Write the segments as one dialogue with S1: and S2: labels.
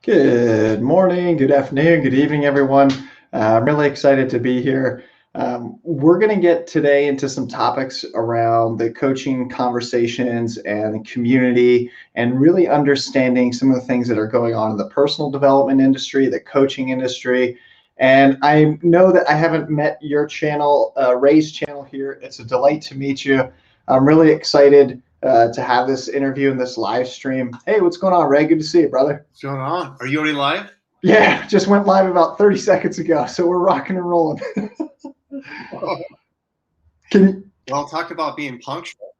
S1: Good morning, good afternoon, good evening, everyone. I'm really excited to be here. We're going to get today into some topics around the coaching conversations and the community, and really understanding some of the things that are going on in the personal development industry, the coaching industry. And I know that I haven't met your channel, Ray's channel here. It's a delight to meet you. I'm really excited to have this interview and this live stream. Hey, what's going on, Ray? Good to see you, brother.
S2: What's going on? Are you already live?
S1: Yeah, just went live about 30 seconds ago, so we're rocking and rolling.
S2: Well, talk about being punctual.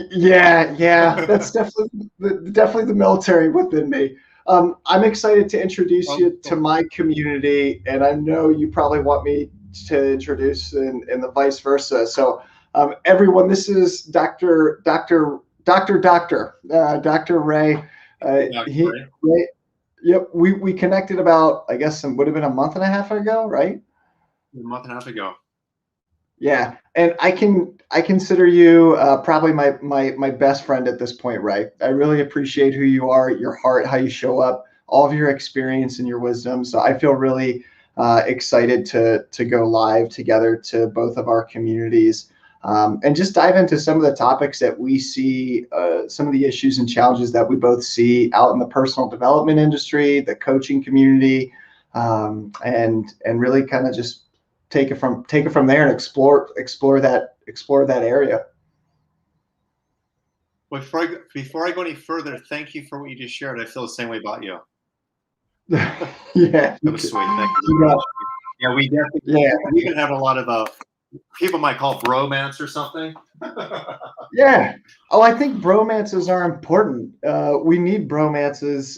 S1: Yeah, that's definitely the military within me. I'm excited to introduce you to my community, and I know you probably want me to introduce and the vice versa. So, everyone, this is Dr. Ray. Ray. Yep, we connected about, I guess, it would have been a month and a half ago, right?
S2: A month and a half ago.
S1: Yeah, and I consider you probably my best friend at this point, right? I really appreciate who you are, your heart, how you show up, all of your experience and your wisdom. So I feel really excited to go live together to both of our communities, and just dive into some of the topics that we see, some of the issues and challenges that we both see out in the personal development industry, the coaching community, and really kind of just take it from there and explore that area.
S2: Before I go any further, thank you for what you just shared. I feel the same way about you.
S1: Yeah,
S2: that was sweet. Thank you. Yeah, we definitely. Yeah, we even have a lot of people might call it bromance or something.
S1: Yeah. Oh, I think bromances are important. We need bromances.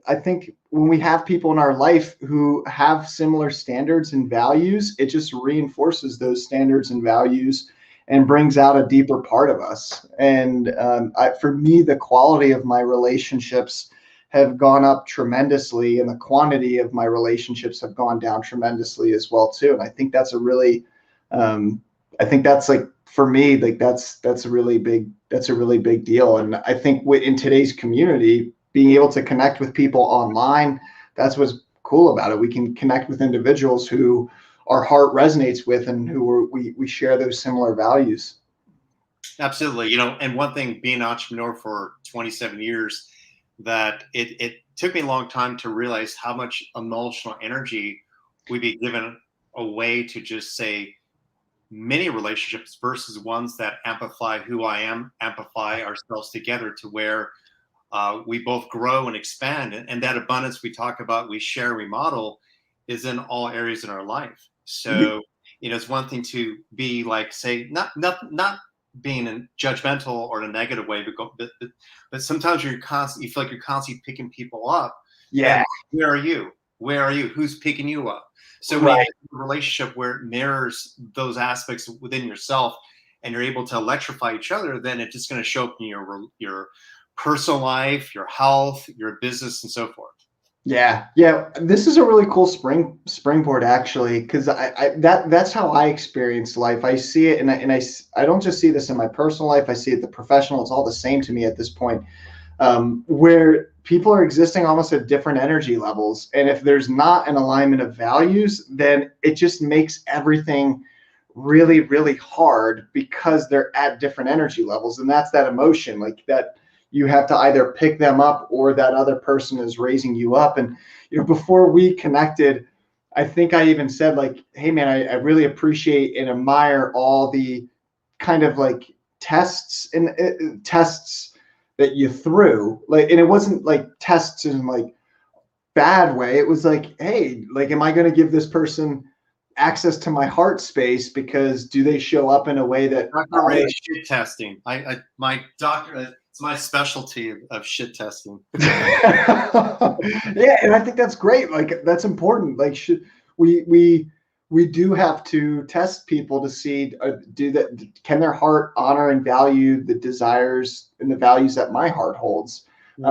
S1: I think when we have people in our life who have similar standards and values, it just reinforces those standards and values and brings out a deeper part of us. And for me, the quality of my relationships have gone up tremendously, and the quantity of my relationships have gone down tremendously as well too. And I think that's a really, I think that's like, for me, like that's a really big deal. And I think in today's community, being able to connect with people online, that's what's cool about it. We can connect with individuals who our heart resonates with and who we share those similar values.
S2: Absolutely. And one thing, being an entrepreneur for 27 years, that it took me a long time to realize how much emotional energy we'd be given away to just say many relationships versus ones that amplify who I am, amplify ourselves together to where we both grow and expand. And that abundance we talk about, we share, we model, is in all areas in our life. So, it's one thing to be like, say, not being judgmental or in a negative way, but sometimes you feel like you're constantly picking people up.
S1: Yeah.
S2: Where are you? Where are you? Who's picking you up? So when you have a relationship where it mirrors those aspects within yourself and you're able to electrify each other, then it's just going to show up in your personal life, your health, your business, and so forth.
S1: Yeah. This is a really cool springboard, actually, because that's how I experience life. I see it, and I don't just see this in my personal life. I see it the professional. It's all the same to me at this point, where people are existing almost at different energy levels, and if there's not an alignment of values, then it just makes everything really, really hard because they're at different energy levels, and that's that emotion, like that. You have to either pick them up or that other person is raising you up. And before we connected, I think I even said, like, hey man, I really appreciate and admire all the kind of like tests that you threw. Like, and it wasn't like tests in like bad way. It was like, hey, like, am I going to give this person access to my heart space because do they show up in a way that
S2: shit testing? My doctor. It's my specialty of shit testing.
S1: Yeah, and I think that's great. Like, that's important. Like, we do have to test people to see can their heart honor and value the desires and the values that my heart holds.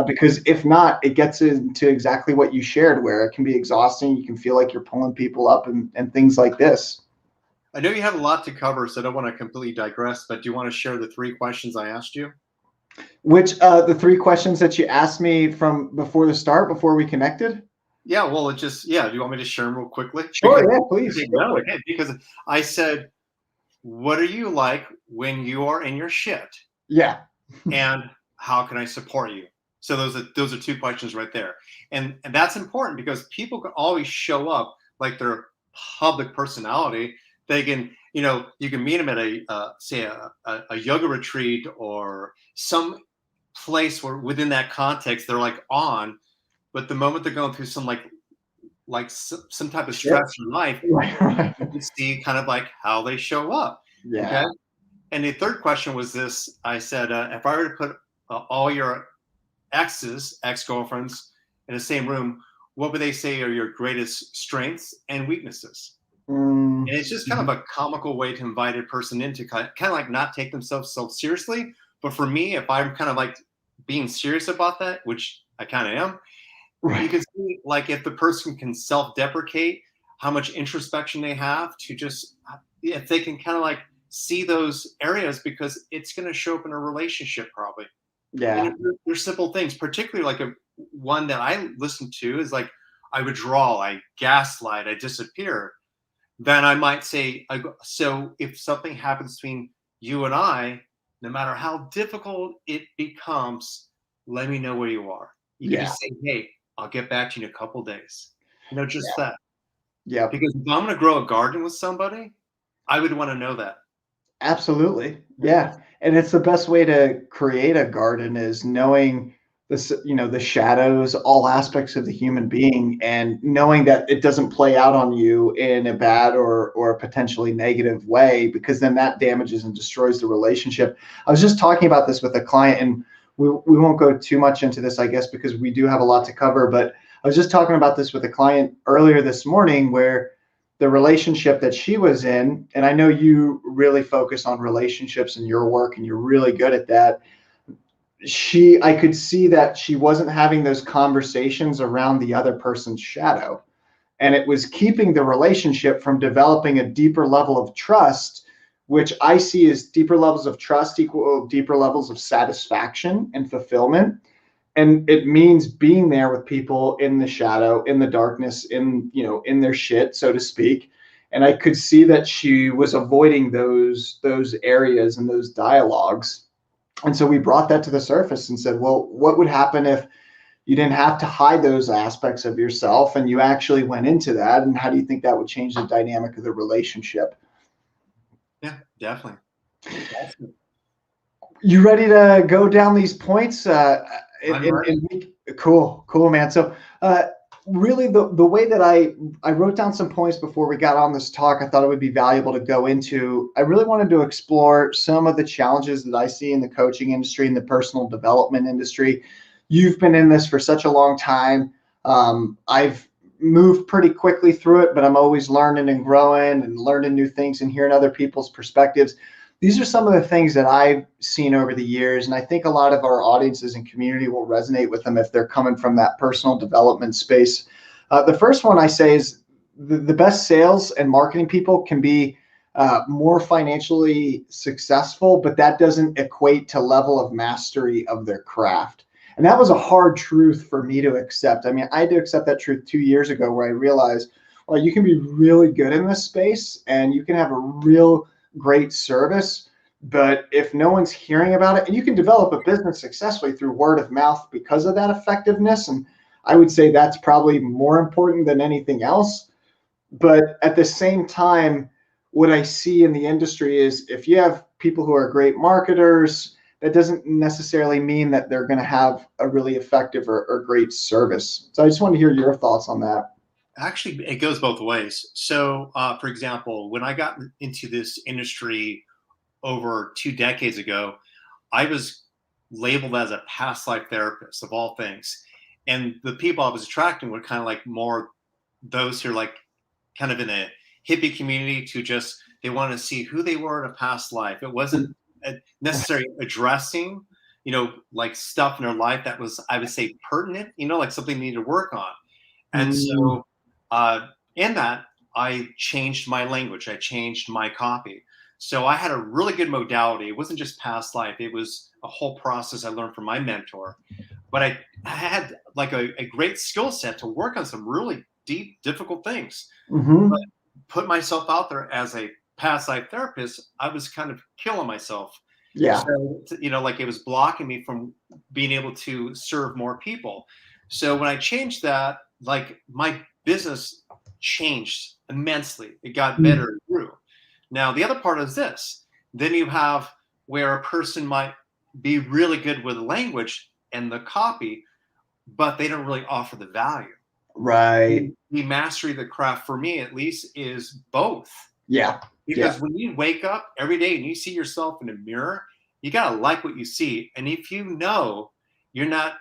S1: Because if not, it gets into exactly what you shared, where it can be exhausting. You can feel like you're pulling people up and things like this.
S2: I know you have a lot to cover, so I don't want to completely digress, but do you want to share the 3 questions I asked you?
S1: Which the three questions that you asked me from before the start, before we connected?
S2: Yeah, well, it just yeah. Do you want me to share them real quickly?
S1: Sure,
S2: Because
S1: yeah, please. Go for it.
S2: okay, because I said, "What are you like when you are in your shit?"
S1: Yeah.
S2: And how can I support you? So those are two questions right there, and that's important because people can always show up like their public personality. They can, you can meet them at a say a yoga retreat or some place where within that context they're like on, but the moment they're going through some some type of
S1: Shit.
S2: stress in life,
S1: Right, right.
S2: you can see kind of like how they show up. Okay.
S1: Yeah.
S2: And the third question was this. I said, if I were to put all your ex-girlfriends in the same room, what would they say are your greatest strengths and weaknesses?
S1: Mm,
S2: And it's just kind of
S1: mhm.
S2: a comical way to invite a person in to kind of like not take themselves so seriously. But for me, if I'm kind of like being serious about that, which I kind of am, you
S1: Right.
S2: can see like if the person can self-deprecate, how much introspection they have to just if they can kind of like see those areas because it's going to show up in a relationship probably. And
S1: Yeah.
S2: they're simple things, particularly like one that I listen to is like I withdraw, I gaslight, I disappear. Then I might say, so if something happens between you and I, no matter how difficult it becomes, let me know where you are. You can
S1: Yeah.
S2: just say, hey, I'll get back to you in a couple days. Just
S1: Yeah.
S2: that.
S1: Yep.
S2: Because if I'm going to grow a garden with somebody, I would want to know that.
S1: Absolutely. Yeah. And it's the best way to create a garden is knowing the shadows, all aspects of the human being, and knowing that it doesn't play out on you in a bad or a potentially negative way, because then that damages and destroys the relationship. I was just talking about this with a client, and we won't go too much into this, I guess, because we do have a lot to cover, but I was just talking about this with a client earlier this morning where the relationship that she was in, and I know you really focus on relationships in your work and you're really good at that. I could see that she wasn't having those conversations around the other person's shadow. And it was keeping the relationship from developing a deeper level of trust, which I see as deeper levels of trust equal deeper levels of satisfaction and fulfillment. And it means being there with people in the shadow, in the darkness, in their shit, so to speak. And I could see that she was avoiding those areas and those dialogues. And so we brought that to the surface and said, well, what would happen if you didn't have to hide those aspects of yourself and you actually went into that? And how do you think that would change the dynamic of the relationship?
S2: Yeah, definitely.
S1: You ready to go down these points?
S2: I'm ready.
S1: Cool, man. So, really, the way that I wrote down some points before we got on this talk, I thought it would be valuable to go into. I really wanted to explore some of the challenges that I see in the coaching industry and the personal development industry. You've been in this for such a long time. I've moved pretty quickly through it, but I'm always learning and growing and learning new things and hearing other people's perspectives. These are some of the things that I've seen over the years, and I think a lot of our audiences and community will resonate with them if they're coming from that personal development space. The first one I say is the best sales and marketing people can be more financially successful, but that doesn't equate to level of mastery of their craft. And that was a hard truth for me to accept. I mean, I had to accept that truth 2 years ago where I realized, well, you can be really good in this space and you can have a real great service, but if no one's hearing about it, and you can develop a business successfully through word of mouth because of that effectiveness, and I would say that's probably more important than anything else. But at the same time, what I see in the industry is if you have people who are great marketers, that doesn't necessarily mean that they're going to have a really effective or great service. So I just want to hear your thoughts on that.
S2: Actually, it goes both ways. So, for example, when I got into this industry over 2 decades ago, I was labeled as a past life therapist of all things. And the people I was attracting were kind of like more those who are like kind of in a hippie community to just, they want to see who they were in a past life. It wasn't necessarily addressing, like stuff in their life that was, I would say, pertinent, like something they need to work on. And
S1: Mm,
S2: so in that, I changed my language. I changed my copy. So I had a really good modality. It wasn't just past life. It was a whole process I learned from my mentor. But I had like a great skill set to work on some really deep, difficult things. But
S1: Mm-hmm.
S2: put myself out there as a past life therapist, I was kind of killing myself.
S1: Yeah.
S2: So, like it was blocking me from being able to serve more people. So when I changed that, like my business changed immensely. It got better and grew. Now, the other part is this. Then you have where a person might be really good with language and the copy, but they don't really offer the value.
S1: Right.
S2: The mastery of the craft, for me at least, is both.
S1: Yeah. Yeah.
S2: Because when you wake up every day and you see yourself in a mirror, you got to like what you see. And if you know you're not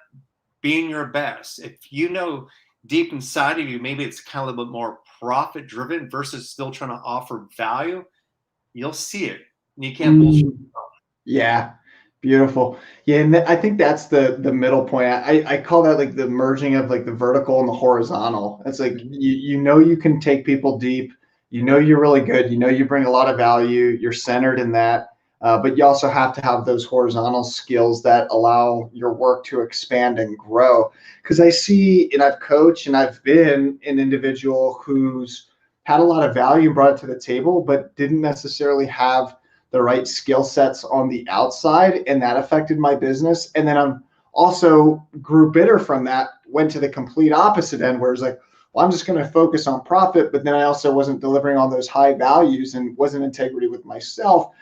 S2: being your best, if you know deep inside of you, maybe it's kind of a little bit more profit driven versus still trying to offer value, you'll see it. And you can't bullshit.
S1: Mm. Yeah, beautiful. Yeah, and I think that's the middle point. I call that like the merging of like the vertical and the horizontal. It's like
S2: Mhm.
S1: you know you can take people deep. You know you're really good. You know you bring a lot of value. You're centered in that, but you also have to have those horizontal skills that allow your work to expand and grow. Because I see, and I've coached, and I've been an individual who's had a lot of value and brought it to the table, but didn't necessarily have the right skill sets on the outside, and that affected my business. And then I'm also grew bitter from that, went to the complete opposite end where it's like, well, I'm just going to focus on profit, but then I also wasn't delivering on those high values and wasn't integrity with myself.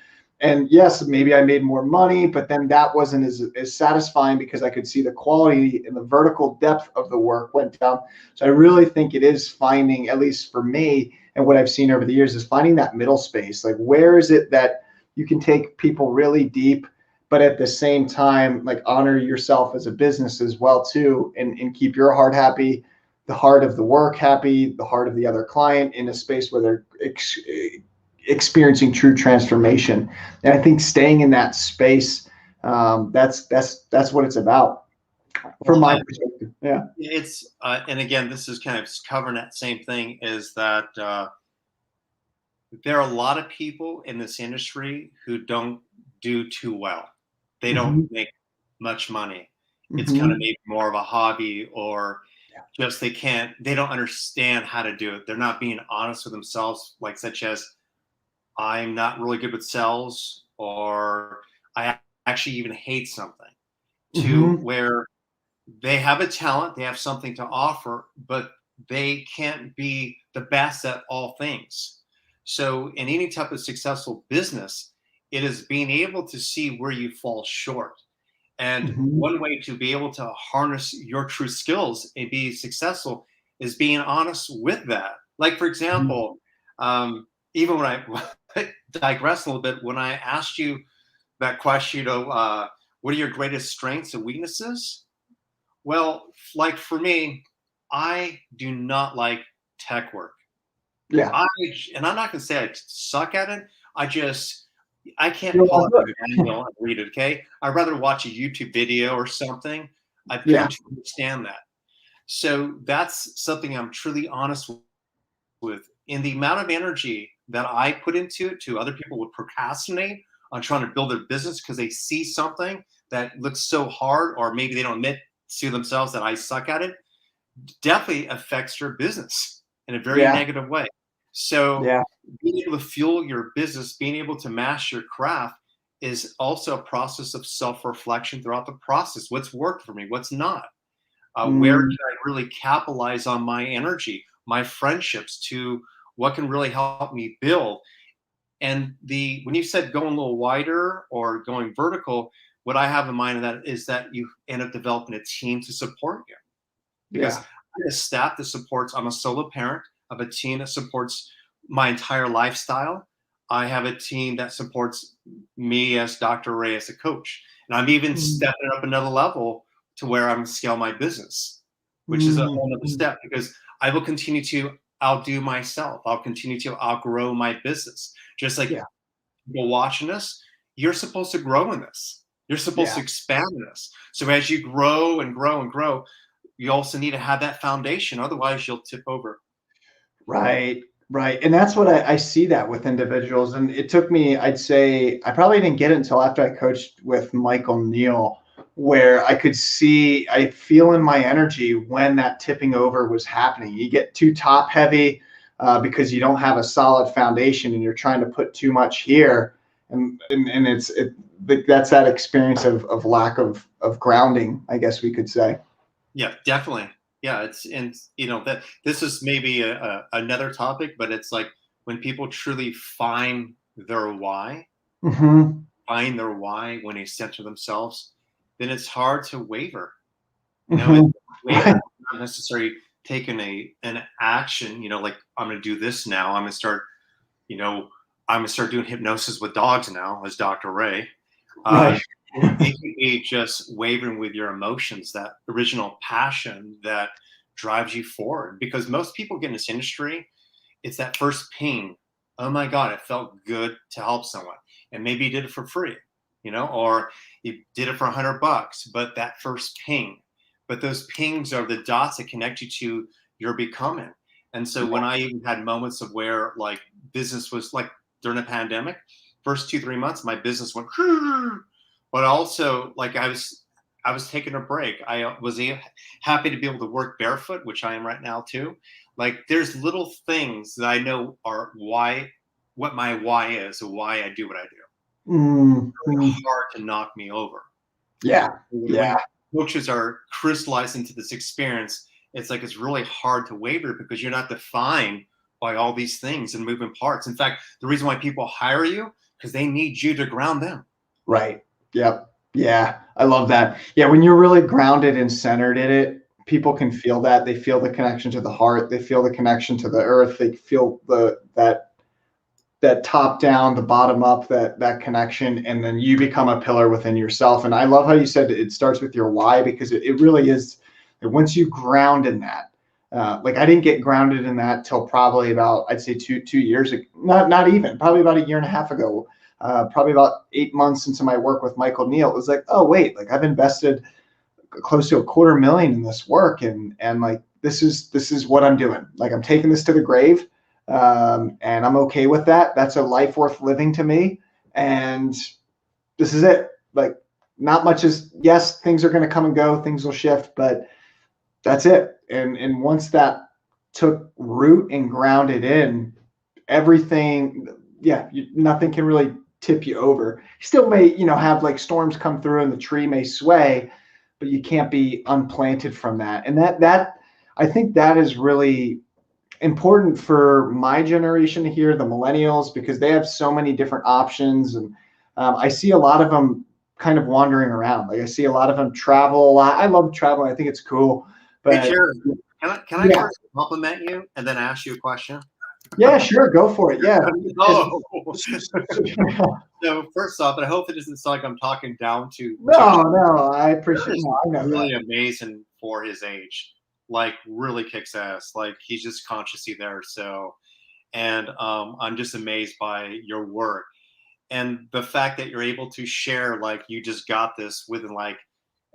S1: And yes, maybe I made more money, but then that wasn't as satisfying because I could see the quality and the vertical depth of the work went down. So I really think it is finding, at least for me, and what I've seen over the years, is finding that middle space. Like, where is it that you can take people really deep, but at the same time, like honor yourself as a business as well too, and keep your heart happy, the heart of the work happy, the heart of the other client in a space where they're experiencing true transformation. And I think staying in that space, that's what it's about from
S2: Well,
S1: my perspective. Yeah.
S2: it's and again, this is kind of covering that same thing. Is that there are a lot of people in this industry who don't do too well. They don't
S1: Mm-hmm.
S2: make much money. It's kind of
S1: Mm-hmm.
S2: maybe more of a hobby, or
S1: Yeah.
S2: just they don't understand how to do it. They're not being honest with themselves, like such as I'm not really good with sales, or I actually even hate something, to
S1: Mm-hmm.
S2: where they have a talent, they have something to offer, but they can't be the best at all things. So, in any type of successful business, it is being able to see where you fall short. And
S1: Mm-hmm.
S2: one way to be able to harness your true skills and be successful is being honest with that. Like, for example, even when I digress a little bit, when I asked you that question, what are your greatest strengths and weaknesses? Well, like for me, I do not like tech work.
S1: Yeah.
S2: I and I'm not gonna say I suck at it. I can't
S1: You
S2: pull
S1: know
S2: out
S1: how to
S2: a
S1: do it.
S2: manual and read it. Okay, I'd rather watch a YouTube video or something. I've come
S1: Yeah.
S2: to understand that. So that's something I'm truly honest with. In the amount of energy that I put into it, to other people would procrastinate on trying to build their business because they see something that looks so hard, or maybe they don't admit to themselves that I suck at it, definitely affects your business in a very
S1: Yeah.
S2: negative way. So
S1: Yeah.
S2: being able to fuel your business, being able to master your craft is also a process of self-reflection throughout the process. What's worked for me? What's not? Where
S1: Mm.
S2: can I really capitalize on my energy, my friendships, to what can really help me build? And the when you said going a little wider or going vertical, what I have in mind of that is that you end up developing a team to support you, because
S1: Yeah.
S2: I have a staff that supports. I'm a solo parent. I have a team that supports my entire lifestyle. I have a team that supports me as Dr. Ray as a coach, and I'm even
S1: Mm.
S2: stepping up another level to where I'm scale my business, which is a
S1: Mm.
S2: whole other step, because I will continue to outdo myself. I'll continue to outgrow my business. Just like
S1: Yeah.
S2: people watching this, you're supposed to grow in this. You're supposed
S1: Yeah.
S2: to expand in this. So as you grow and grow and grow, you also need to have that foundation. Otherwise, you'll tip over.
S1: Right. Right. And that's what I see that with individuals. And it took me, I'd say, I probably didn't get it until after I coached with Michael Neal, where I could see, I feel in my energy when that tipping over was happening. You get too top heavy because you don't have a solid foundation and you're trying to put too much here. And that's that experience of lack of grounding, I guess we could say.
S2: Yeah, definitely. Yeah, and that this is maybe another topic, but it's like when people truly
S1: Hmm.
S2: find their why when they center themselves, then it's hard to waver. It's
S1: Hmm.
S2: waver, not necessarily taking an action. Like I'm going to do this now. You know, I'm going to start doing hypnosis with dogs now, as Dr. Ray. Uh,
S1: Right.
S2: it can be just wavering with your emotions, that original passion that drives you forward. Because most people get in this industry, it's that first ping. Oh my God, it felt good to help someone. And maybe you did it for free, or you did it for $100, but that first ping. But those pings are the dots that connect you to your becoming. And so when I even had moments of where like business was like during the pandemic, first 2, 3 months, my business went, but also like I was taking a break. I was happy to be able to work barefoot, which I am right now too. Like there's little things that I know are what my why is, or why I do what I do.
S1: Mm,
S2: Really
S1: mm.
S2: hard to knock me over.
S1: Yeah.
S2: When
S1: Yeah.
S2: coaches are crystallized into this experience, it's like it's really hard to waver because you're not defined by all these things and moving parts. In fact, the reason why people hire you because they need you to ground them.
S1: Right. Yep. Yeah. I love that. Yeah. When you're really grounded and centered in it, people can feel that. They feel the connection to the heart. They feel the connection to the earth. They feel that top down, the bottom up, that connection, and then you become a pillar within yourself. And I love how you said it starts with your why, because it really is. Once you ground in that, like I didn't get grounded in that till probably about, I'd say two years ago, not even, probably about a year and a half ago, probably about 8 months into my work with Michael Neal. It was like, oh wait, like I've invested close to $250,000 in this work, and like this is what I'm doing. Like I'm taking this to the grave, and I'm okay with that. That's a life worth living to me, and this is it. Like not much is, yes, things are going to come and go, things will shift, but that's it. And once that took root and grounded in, everything, yeah, nothing can really tip you over. You still may, have like storms come through and the tree may sway, but you can't be unplanted from that. And that I think that is really important for my generation here, the millennials, because they have so many different options. And I see a lot of them kind of wandering around. Like I see a lot of them travel a lot. I love traveling. I think it's cool.
S2: Hey,
S1: But
S2: Jared, can I
S1: yeah,
S2: first compliment you and then ask you a question?
S1: yeah, sure, go for it. Yeah.
S2: Oh, so first off, and I hope it doesn't sound like I'm talking down to
S1: No, no, I
S2: Jared
S1: appreciate.
S2: is
S1: No, I know that.
S2: really amazing for his age. Like really kicks ass. Like he's just consciously there. So, and I'm just amazed by your work and the fact that you're able to share. Like you just got this within like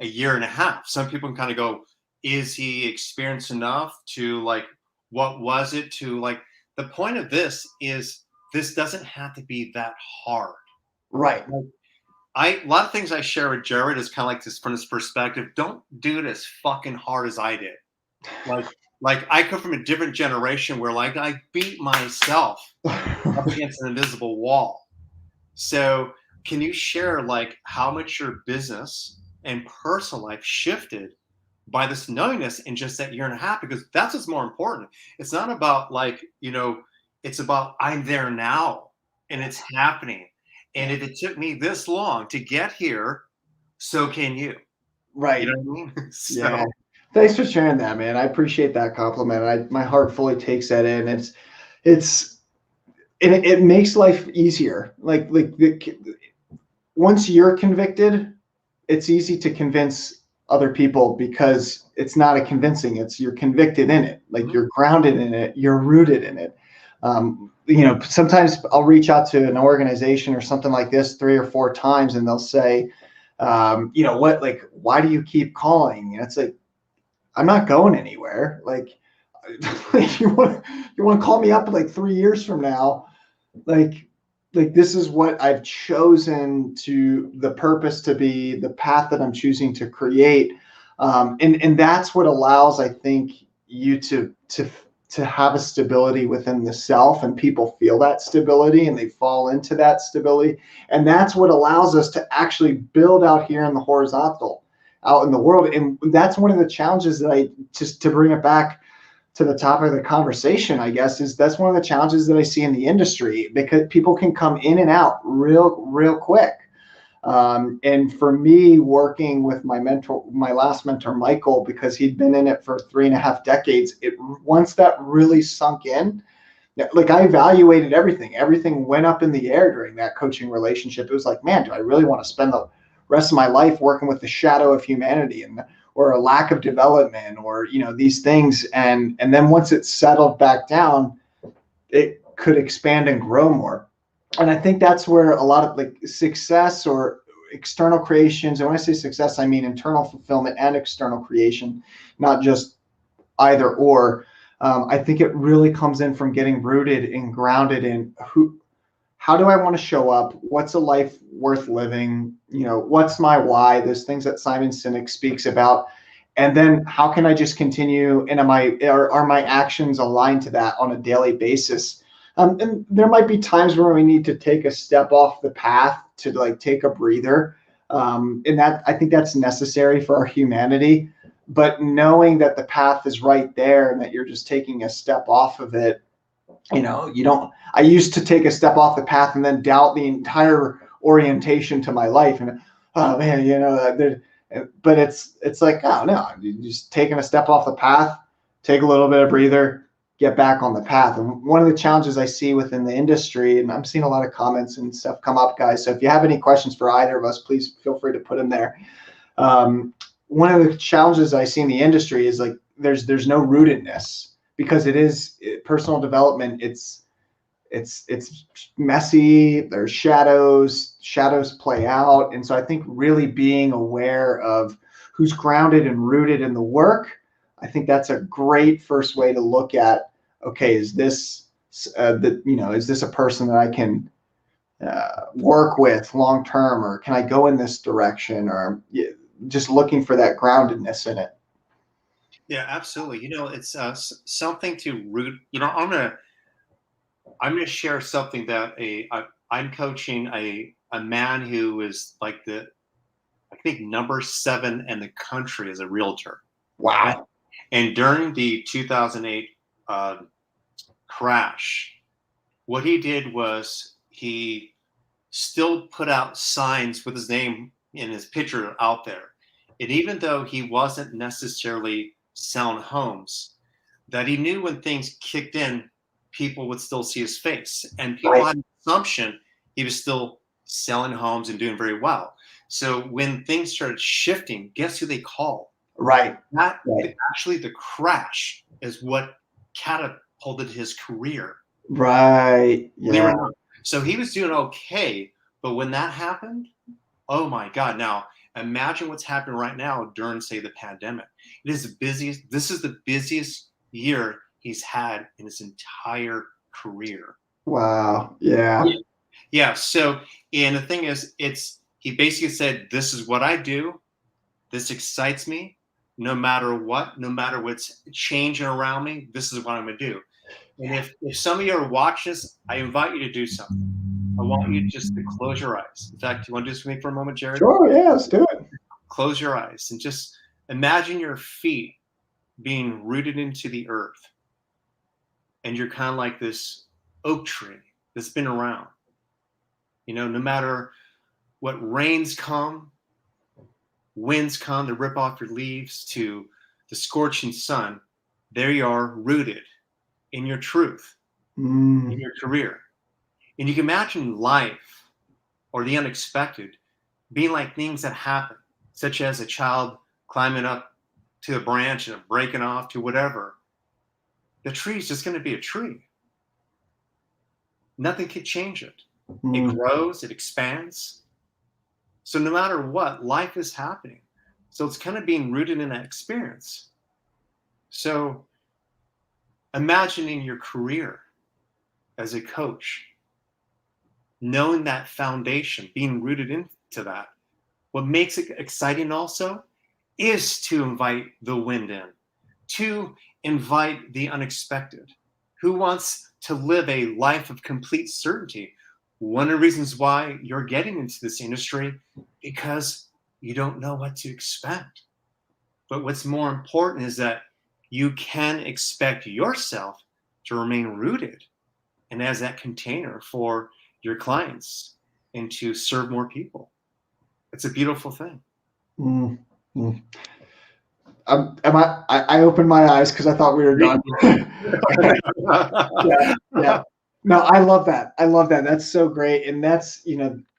S2: a year and a half. Some people can kind of go, "Is he experienced enough to like? What was it to like?" The point of this is this doesn't have to be that hard.
S1: Right.
S2: A lot of things I share with Jared is kind of like this from this perspective. Don't do it as fucking hard as I did. Like, like I come from a different generation where like I beat myself up against an invisible wall. So can you share like how much your business and personal life shifted by this knowingness in just that year and a half? Because that's what's more important. It's not about like, it's about I'm there now and it's happening. And if it took me this long to get here, so can you. You
S1: Right.
S2: know what I mean?
S1: Yeah.
S2: So
S1: Thanks for sharing that, man. I appreciate that compliment. My heart fully takes that in. It's and it makes life easier. Once you're convicted, it's easy to convince other people because it's not a convincing. It's you're convicted in it. Like
S2: mhm.
S1: you're grounded in it. You're rooted in it. Sometimes I'll reach out to an organization or something like this 3 or 4 times, and they'll say, what, like, why do you keep calling? And it's like, I'm not going anywhere. Like, you want to call me up like 3 years from now, like this is what I've chosen to the purpose to be, the path that I'm choosing to create. And that's what allows, I think, you to have a stability within the self, and people feel that stability and they fall into that stability. And that's what allows us to actually build out here in the horizontal, out in the world. And that's one of the challenges that I, just to bring it back to the topic of the conversation, I guess, is that's one of the challenges that I see in the industry, because people can come in and out real quick. And for me, working with my mentor, my last mentor, Michael, because he'd been in it for 3.5 decades, once that really sunk in, like I evaluated everything. Everything went up in the air during that coaching relationship. It was like, man, do I really want to spend the rest of my life working with the shadow of humanity, and or a lack of development, or these things? And then once it settled back down, it could expand and grow more. And I think that's where a lot of like success or external creations, and when I say success, I mean internal fulfillment and external creation, not just either or. I think it really comes in from getting rooted and grounded in how do I want to show up? What's a life worth living? What's my why? Those things that Simon Sinek speaks about. And then how can I just continue? And are my actions aligned to that on a daily basis? And there might be times where we need to take a step off the path to like take a breather. And that, I think that's necessary for our humanity. But knowing that the path is right there and that you're just taking a step off of it, you don't. I used to take a step off the path and then doubt the entire orientation to my life. And oh man, but it's like, oh no, you're just taking a step off the path, take a little bit of breather, get back on the path. And one of the challenges I see within the industry, and I'm seeing a lot of comments and stuff come up, guys. So if you have any questions for either of us, please feel free to put them there. One of the challenges I see in the industry is like there's no rootedness, because personal development. It's messy. There's shadows play out. And so I think really being aware of who's grounded and rooted in the work, I think that's a great first way to look at, okay, is this is this a person that I can work with long term, or can I go in this direction, or just looking for that groundedness in it.
S2: Yeah, absolutely. It's something to root. I'm gonna share something that I'm coaching a man who is like I think number 7 in the country as a realtor.
S1: Wow.
S2: And during the 2008 crash, what he did was he still put out signs with his name and his picture out there. And even though he wasn't necessarily selling homes, that he knew when things kicked in, people would still see his face. And people
S1: Right.
S2: had an assumption he was still selling homes and doing very well. So when things started shifting, guess who they called?
S1: Right.
S2: Actually, the crash is what catapulted his career.
S1: Right. Yeah.
S2: So he was doing okay, but when that happened, oh my God! Now imagine what's happening right now during, say, the pandemic. This is the busiest year he's had in his entire career.
S1: Wow. Yeah.
S2: Yeah. So, and the thing is, he basically said, "This is what I do. This excites me. No matter what, no matter what's changing around me, this is what I'm going to do." And if some of you are watching this, I invite you to do something. I want you just to close your eyes. In fact, you want to do this with me for a moment, Jared?
S1: Sure. Yeah. Let's do it.
S2: Close your eyes and just imagine your feet being rooted into the earth. And you're kind of like this oak tree that's been around. No matter what rains come, winds come to rip off your leaves, to the scorching sun, there you are, rooted in your truth, in your career. And you can imagine life or the unexpected being like things that happen, such as a child climbing up to a branch and breaking off to whatever. The tree is just going to be a tree. Nothing can change it. It grows, it expands. So no matter what, life is happening. So it's kind of being rooted in that experience. So Imagining your career as a coach, knowing that foundation, being rooted into that. What makes it exciting also is to invite the wind in, to invite the unexpected. Who wants to live a life of complete certainty? One of the reasons why you're getting into this industry, because you don't know what to expect. But what's more important is that you can expect yourself to remain rooted and as that container for your clients and to serve more people. It's a beautiful thing.
S1: Mm, mm. I opened my eyes because I thought we were done. Yeah, yeah. No, I love that. I love that. That's so great. And that's,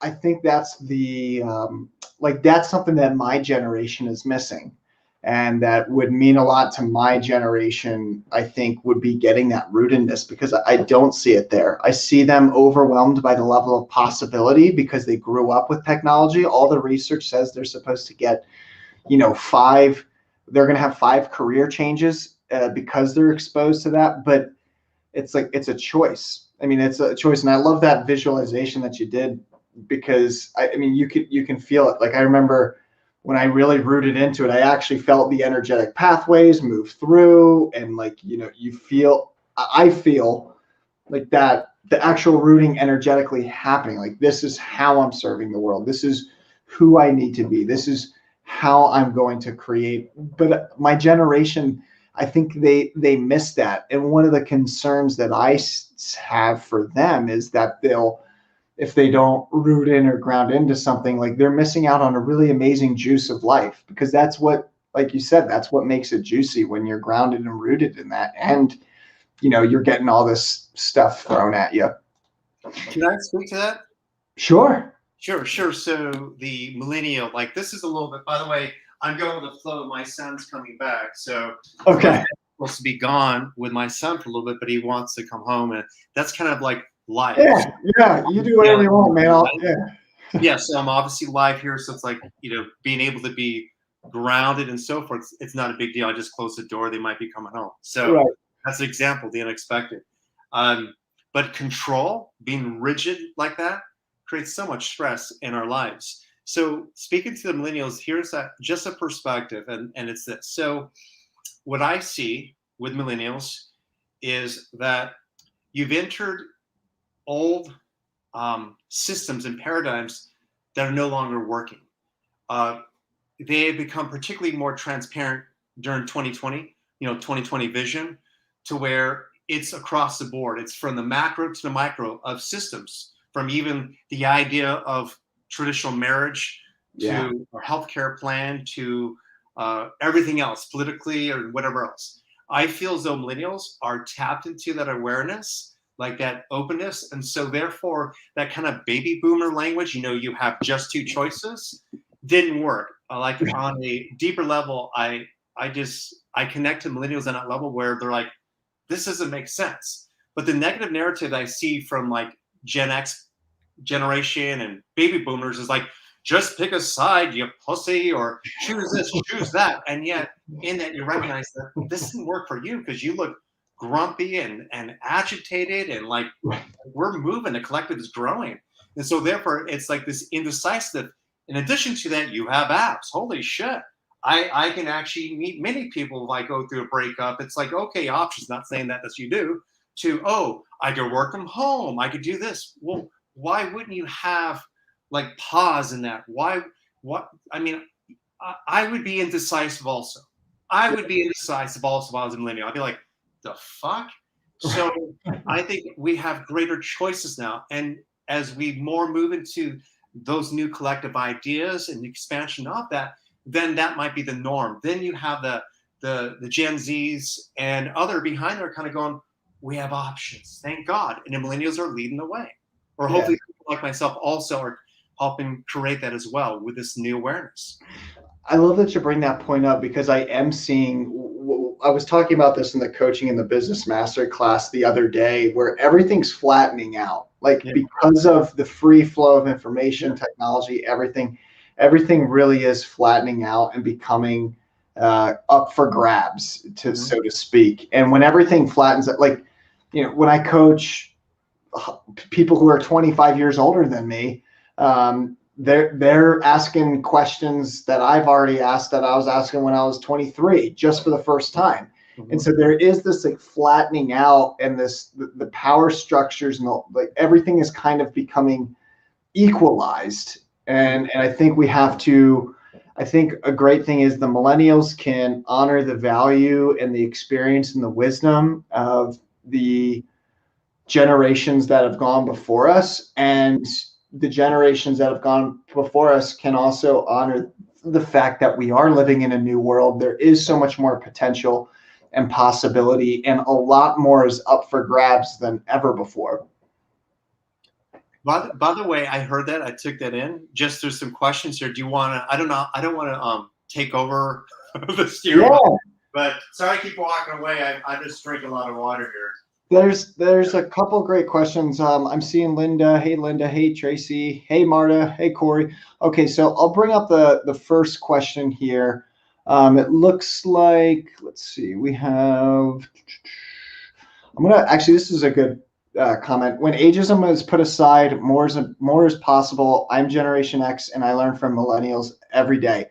S1: I think that's that's something that my generation is missing. And that would mean a lot to my generation, I think, would be getting that rootedness, because I don't see it there. I see them overwhelmed by the level of possibility because they grew up with technology. All the research says they're supposed to get, they're going to have 5 career changes because they're exposed to that. But it's a choice. I mean, it's a choice. And I love that visualization that you did, because you can feel it. Like, I remember when I really rooted into it, I actually felt the energetic pathways move through, and I feel like that the actual rooting energetically happening. Like, this is how I'm serving the world. This is who I need to be. This is how I'm going to create. But my generation, I think they miss that. And one of the concerns that I have for them is that if they don't root in or ground into something, like, they're missing out on a really amazing juice of life, because that's what, like you said, that's what makes it juicy, when you're grounded and rooted in that. And, you're getting all this stuff thrown at you.
S2: Can I speak to that?
S1: Sure.
S2: Sure. So the millennial, like, this is a little bit, by the way, I'm going with the flow. My son's coming back. So
S1: okay,
S2: I'm supposed to be gone with my son for a little bit, but he wants to come home. And that's kind of like life.
S1: Yeah, you do whatever you want, man.
S2: Yeah, so I'm obviously live here. So it's like, being able to be grounded and so forth, it's not a big deal. I just close the door. They might be coming home. So
S1: Right.
S2: That's an example, the unexpected. But control, being rigid like that, creates so much stress in our lives. So speaking to the millennials, here's just a perspective, and it's this. So what I see with millennials is that you've entered old systems and paradigms that are no longer working. They have become particularly more transparent during 2020, 2020 vision, to where it's across the board. It's from the macro to the micro of systems, from even the idea of traditional marriage to our healthcare plan to everything else, politically or whatever else. I feel as though millennials are tapped into that awareness, like that openness. And so therefore, that kind of baby boomer language, you have just 2 choices, didn't work. Like, on a deeper level, I connect to millennials on that level where they're like, this doesn't make sense. But the negative narrative I see from, like, Gen X generation and baby boomers is like, just pick a side, you pussy, or choose this, choose that. And yet in that, you recognize that this didn't work for you because you look grumpy and agitated, and like, we're moving, the collective is growing. And so therefore it's like this indecisive. In addition to that, you have apps. Holy shit. I can actually meet many people if I go through a breakup. It's like, okay, options, not saying that you do, to, oh, I could work from home. I could do this. Well, why wouldn't you have, like, pause in that? I would be indecisive also. I would be indecisive also if I was a millennial. I'd be like, the fuck? So I think we have greater choices now. And as we more move into those new collective ideas and the expansion of that, then that might be the norm. Then you have the Gen Zs and other behind there kind of going, we have options, thank God. And the millennials are leading the way. Or hopefully people like myself also are helping create that as well with this new awareness.
S1: I love that you bring that point up, because I am seeing, I was talking about this in the coaching and the business master class the other day, where everything's flattening out, like, because of the free flow of information, technology, everything really is flattening out and becoming up for grabs,
S2: Mhm.
S1: so to speak. And when everything flattens, like, when I coach people who are 25 years older than me, they're asking questions that I've already asked, that I was asking when I was 23, just for the first time. And
S2: Mhm.
S1: so there is this like flattening out, and the power structures and like everything is kind of becoming equalized. And I think we have to. I think a great thing is the millennials can honor the value and the experience and the wisdom of the generations that have gone before us, and the generations that have gone before us can also honor the fact that we are living in a new world. There is so much more potential and possibility, and a lot more is up for grabs than ever before.
S2: By the way, I heard that. I took that in. Just there's some questions here. Do you want to? I don't know. I don't want to take over the steering wheel.
S1: Yeah,
S2: But sorry, I keep walking away. I just drink a lot of water here.
S1: there's a couple great questions. I'm seeing Linda. Hey Linda. Hey Tracy. Hey Marta. Hey Corey. Okay, so I'll bring up the first question here. It looks like, let's see, we have. I'm gonna actually. This is a good comment. When ageism is put aside, more is possible. I'm Generation X, and I learn from millennials every day.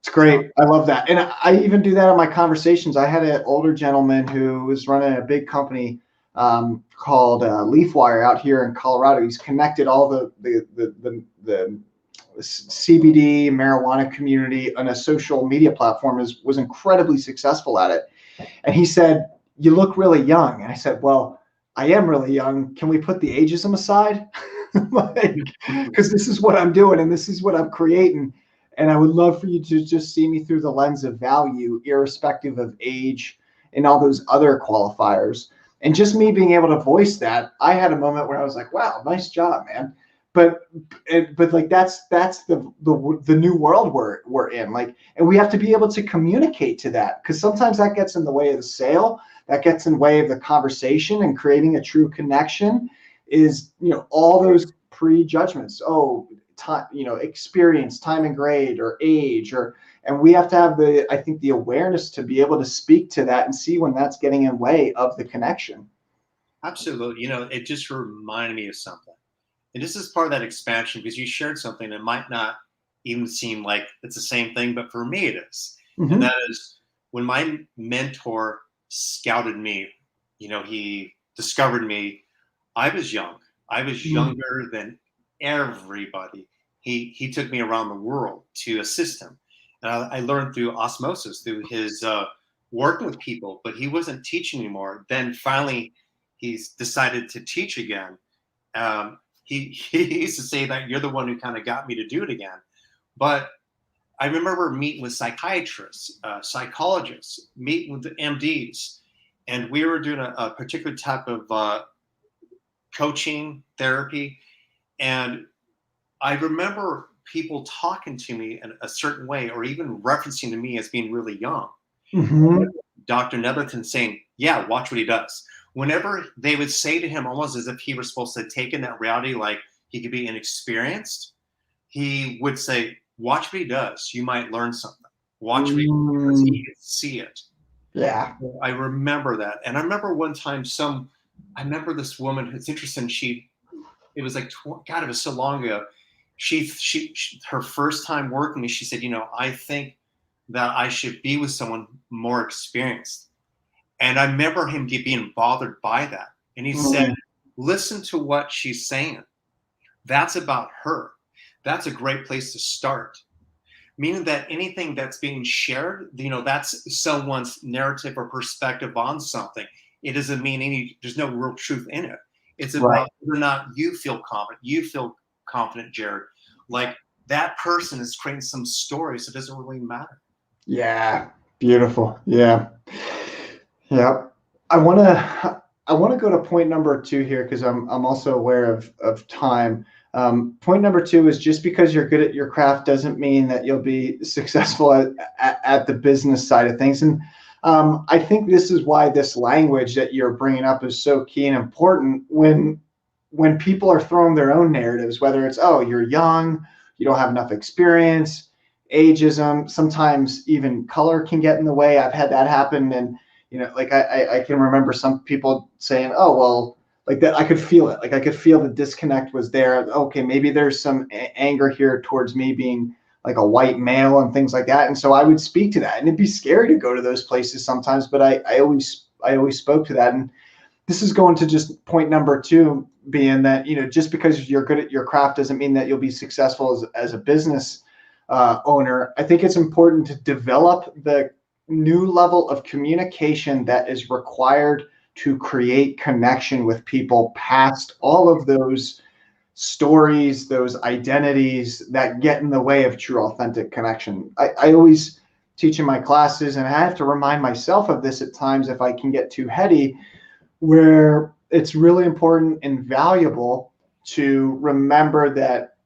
S1: It's great. I love that. And I even do that in my conversations. I had an older gentleman who was running a big company called Leafwire out here in Colorado. He's connected all the CBD marijuana community on a social media platform. Was incredibly successful at it. And he said, "You look really young." And I said, "Well, I am really young. Can we put the ageism aside?" Like, because this is what I'm doing and this is what I'm creating. And I would love for you to just see me through the lens of value, irrespective of age and all those other qualifiers. And just me being able to voice that, I had a moment where I was like, "Wow, nice job, man." But but like that's the new world we're in. Like, and we have to be able to communicate to that, because sometimes that gets in the way of the sale, that gets in the way of the conversation and creating a true connection. Is, all those prejudgments. Oh, time, experience, time and grade, or age, or, and we have to have I think the awareness to be able to speak to that and see when that's getting in the way of the connection.
S2: Absolutely. It just reminded me of something. And this is part of that expansion because you shared something that might not even seem like it's the same thing, but for me it is. And
S1: Mm-hmm.
S2: that is when my mentor scouted me, he discovered me. I was young. I was
S1: Mm-hmm.
S2: younger than everybody. He took me around the world to assist him. And I learned through osmosis, through his working with people, but he wasn't teaching anymore. Then finally, he's decided to teach again. He used to say that you're the one who kind of got me to do it again. But I remember meeting with psychiatrists, psychologists, meeting with the MDs, and we were doing a particular type of coaching therapy. And I remember people talking to me in a certain way, or even referencing to me as being really young.
S1: Mm-hmm.
S2: Dr. Netherton saying, "Yeah, watch what he does." Whenever they would say to him, almost as if he was supposed to take in that reality, like he could be inexperienced, he would say, "Watch what he does. You might learn something. Watch what he does. He
S1: Mm,
S2: can see it."
S1: yeah.
S2: I remember that. And I remember one time I remember this woman, it's interesting. It was like, God, it was so long ago. Her first time working with me, she said, "I think that I should be with someone more experienced." And I remember him being bothered by that. And he said,
S1: Mm,
S2: "Listen to what she's saying. That's about her. That's a great place to start." Meaning that anything that's being shared, that's someone's narrative or perspective on something. It doesn't mean there's no real truth in it. It's
S1: right.
S2: about whether or not you feel confident. You feel confident, Jared. Like that person is creating some story, so it doesn't really matter.
S1: Yeah. Beautiful. Yeah. Yeah. I want to go to point number two here, because I'm also aware of time. Point number two is, just because you're good at your craft doesn't mean that you'll be successful at the business side of things. And I think this is why this language that you're bringing up is so key and important when people are throwing their own narratives, whether it's, "Oh, you're young, you don't have enough experience." ageism, sometimes even color can get in the way. I've had that happen. And, like I can remember some people saying, oh, well, like that, I could feel it. Like I could feel the disconnect was there. Okay, maybe there's some anger here towards me being like a white male and things like that. And so I would speak to that, and it'd be scary to go to those places sometimes, but I always spoke to that. And this is going to just point number two, being that, just because you're good at your craft doesn't mean that you'll be successful as a business owner. I think it's important to develop the new level of communication that is required to create connection with people past all of those stories, those identities that get in the way of true, authentic connection. I always teach in my classes, and I have to remind myself of this at times if I can get too heady, where it's really important and valuable to remember that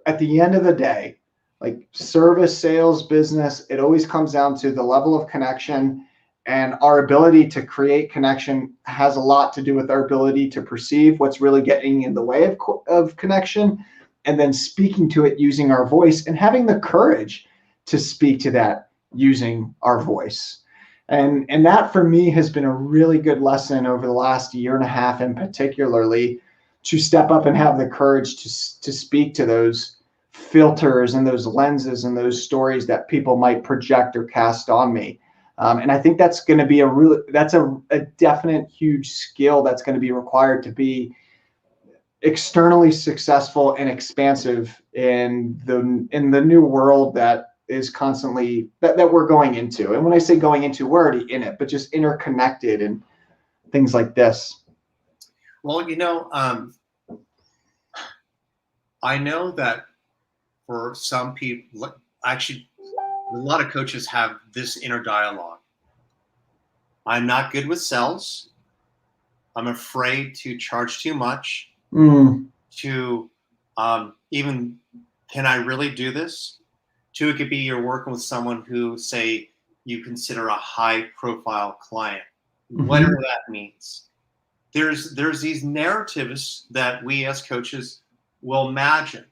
S1: at the end of the day, like service, sales, business, it always comes down to the level of connection, and our ability to create connection has a lot to do with our ability to perceive what's really getting in the way of connection, and then speaking to it using our voice and having the courage to speak to that using our voice. And that for me has been a really good lesson over the last year and a half, and particularly to step up and have the courage to speak to those filters and those lenses and those stories that people might project or cast on me. And I think that's going to be a definite huge skill that's going to be required to be externally successful and expansive in the new world that is constantly that we're going into. And when I say going into, we're already in it, but just interconnected and things like this.
S2: Well, I know that for some people, actually, a lot of coaches have this inner dialogue. I'm not good with sales. I'm afraid to charge too much. To even, can I really do this? Two, it could be you're working with someone who, say, you consider a high-profile client, whatever that means. There's these narratives that we as coaches will imagine,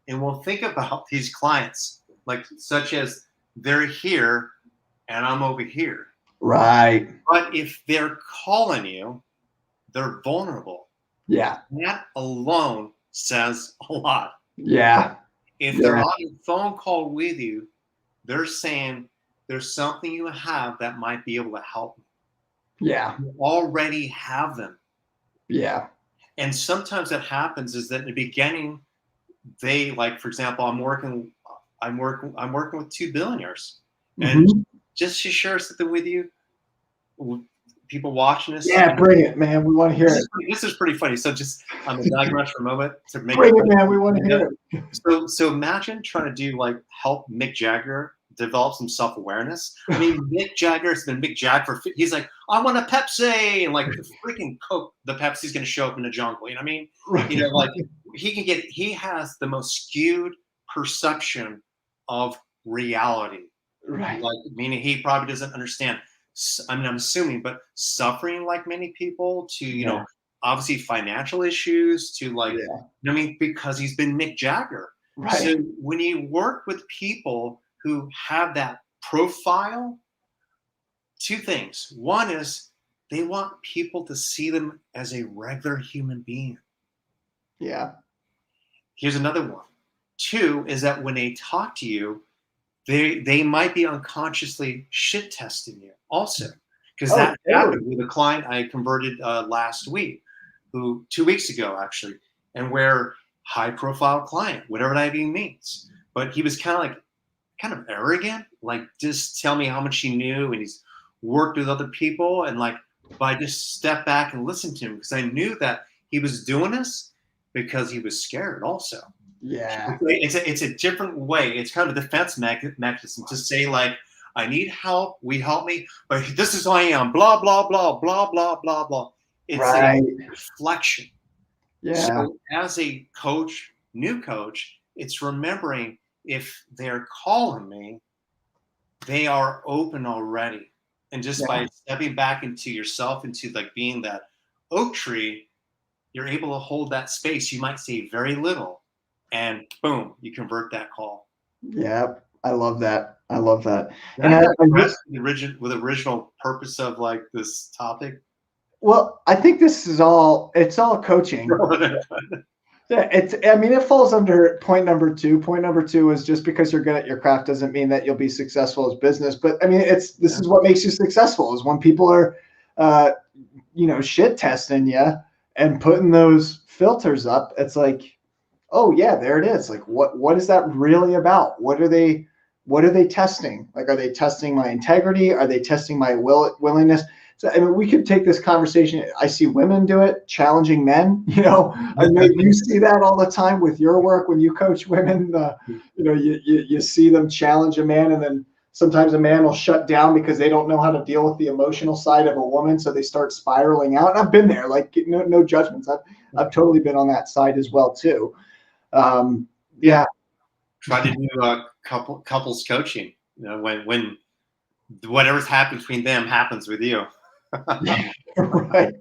S2: and we'll think about these clients, like such as they're here and I'm over here.
S1: Right.
S2: But if they're calling you, they're vulnerable.
S1: Yeah.
S2: That alone says a lot.
S1: Yeah.
S2: If they're on a phone call with you, they're saying there's something you have that might be able to help me.
S1: Yeah.
S2: You already have them.
S1: Yeah.
S2: And sometimes that happens is that in the beginning, they, like, for example, I'm working with two billionaires. And just to share something with you, people watching this.
S1: Yeah, bring it, man. We want to hear it.
S2: This is pretty funny. So just I'm gonna digress for a moment to make
S1: bring it, man. We want to hear
S2: it. So imagine trying to do like help Mick Jagger develop some self-awareness. I mean, Mick Jagger's been Mick Jagger for, he's like, I want a Pepsi, and like the freaking Coke, the Pepsi's gonna show up in the jungle. You know what I mean?
S1: Right.
S2: Like he has the most skewed perception of reality.
S1: Right.
S2: Like, meaning he probably doesn't understand. I mean, I'm assuming, but suffering like many people to, obviously financial issues to like, I mean, because he's been Mick Jagger.
S1: Right.
S2: So when you work with people who have that profile, two things. One is they want people to see them as a regular human being.
S1: Yeah.
S2: Here's another one. Two is that when they talk to you, they might be unconsciously shit testing you also, because that happened with a client I converted last week, 2 weeks ago actually, and where high profile client, whatever that even means, but he was kind of arrogant, like just tell me how much he knew, and he's worked with other people, and like, but I just stepped back and listened to him because I knew that he was doing this because he was scared also.
S1: Yeah.
S2: It's a different way. It's kind of a defense mechanism to say like, I need help. Help me, but this is who I am. Blah blah blah blah blah blah blah. It's a reflection.
S1: Yeah.
S2: So as a coach, new coach, it's remembering if they're calling me, they are open already, and just by stepping back into yourself, into like being that oak tree, you're able to hold that space. You might say very little. And boom, you convert that call.
S1: Yeah, I love that. I love that.
S2: Did
S1: And
S2: I
S1: I, I
S2: digress with the original purpose of like this topic?
S1: well, I think this is it's all coaching. Yeah, I mean, it falls under point number two. Point number two is just because you're good at your craft doesn't mean that you'll be successful as business. But I mean, this
S2: Yeah.
S1: is what makes you successful is when people are, uh, shit testing you and putting those filters up. It's like, oh yeah, there it is. Like, what is that really about? What are they testing? Like, are they testing my integrity? Are they testing my willingness? So I mean, we could take this conversation. I see women do it, challenging men. I know you see that all the time with your work when you coach women. You see them challenge a man, and then sometimes a man will shut down because they don't know how to deal with the emotional side of a woman, so they start spiraling out. And I've been there. Like, no judgments. I've totally been on that side as well too. Um,
S2: Yeah.
S1: yeah,
S2: Try to do couples coaching. When whatever's happened between them happens with you.
S1: right.